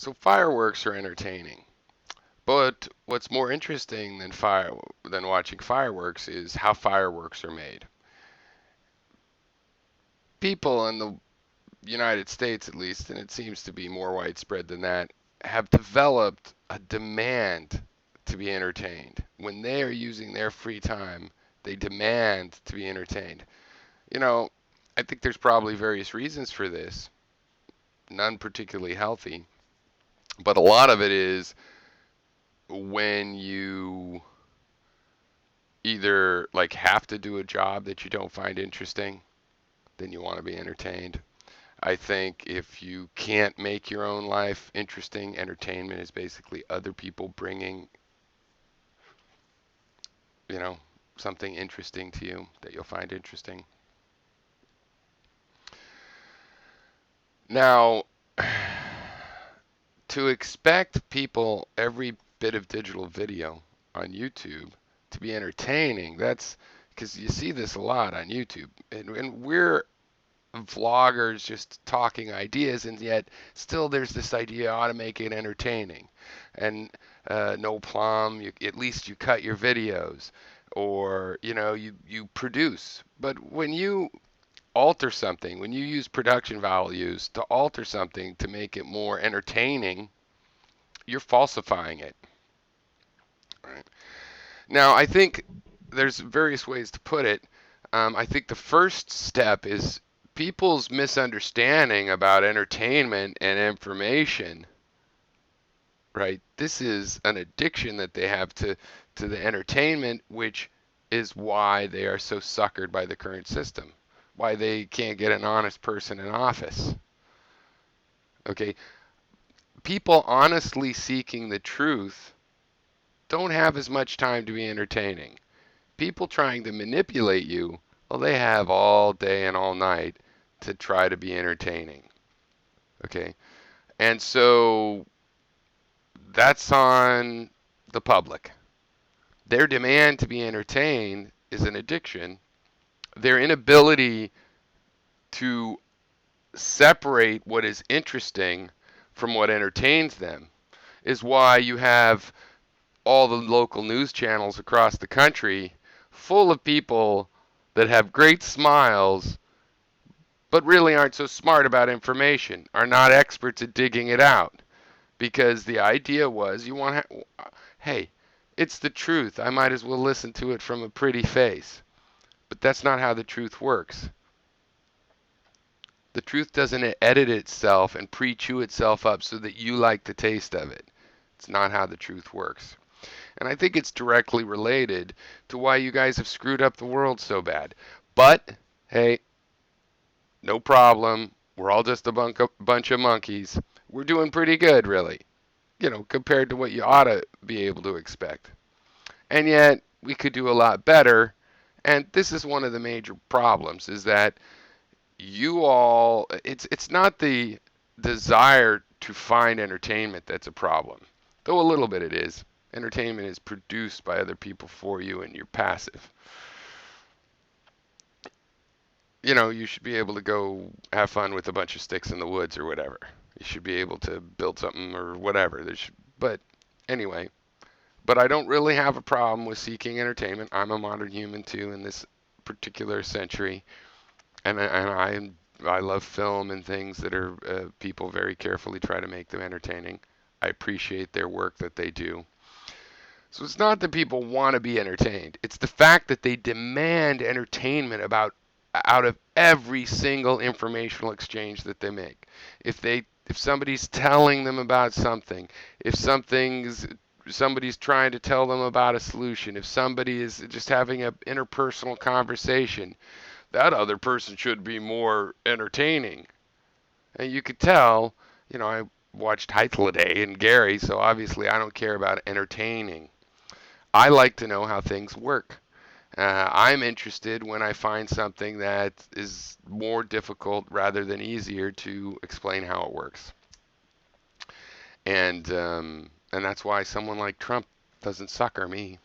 So fireworks are entertaining. But what's more interesting than watching fireworks is how fireworks are made. People in the United States, at least, and it seems to be more widespread than that, have developed a demand to be entertained. When they are using their free time, they demand to be entertained. You know, I think there's probably various reasons for this, none particularly healthy, but a lot of it is when you either like have to do a job that you don't find interesting, then you want to be entertained. I think if you can't make your own life interesting, entertainment is basically other people bringing, you know, something interesting to you that you'll find interesting. Now, to expect people every bit of digital video on YouTube to be entertaining, that's because you see this a lot on YouTube. And we're vloggers just talking ideas, and yet still there's this idea ought to make it entertaining. And no plum, at least you cut your videos, or you produce. But when you alter something, when you use production values to alter something to make it more entertaining, you're falsifying it. Right? Now, I think there's various ways to put it. I think the first step is people's misunderstanding about entertainment and information, right? This is an addiction that they have to the entertainment, which is why they are so suckered by the current system, why they can't get an honest person in office. Okay, people honestly seeking the truth don't have as much time to be entertaining. People trying to manipulate you, well, they have all day and all night to try to be entertaining. Okay, and so that's on the public. Their demand to be entertained is an addiction. Their inability to separate what is interesting from what entertains them is why you have all the local news channels across the country full of people that have great smiles but really aren't so smart about information, are not experts at digging it out. Because the idea was hey, it's the truth. I might as well listen to it from a pretty face. But that's not how the truth works. The truth doesn't edit itself and pre-chew itself up so that you like the taste of it. It's not how the truth works. And I think it's directly related to why you guys have screwed up the world so bad. But, hey, no problem. We're all just a bunch of monkeys. We're doing pretty good, really, compared to what you ought to be able to expect. And yet, we could do a lot better. And this is one of the major problems is that it's not the desire to find entertainment that's a problem, though a little bit it is. Entertainment is produced by other people for you and you're passive. You should be able to go have fun with a bunch of sticks in the woods or whatever. You should be able to build something or whatever. But anyway, but I don't really have a problem with seeking entertainment. I'm a modern human too in this particular century, and I love film and things that are people very carefully try to make them entertaining. I appreciate their work that they do. So it's not that people want to be entertained. It's the fact that they demand entertainment out of every single informational exchange that they make. If somebody's telling them about something, if somebody's trying to tell them about a solution, if somebody is just having an interpersonal conversation, that other person should be more entertaining. And you could tell, I watched Hythloday and Gary, so obviously I don't care about entertaining. I like to know how things work. I'm interested when I find something that is more difficult rather than easier to explain how it works. And that's why someone like Trump doesn't sucker me.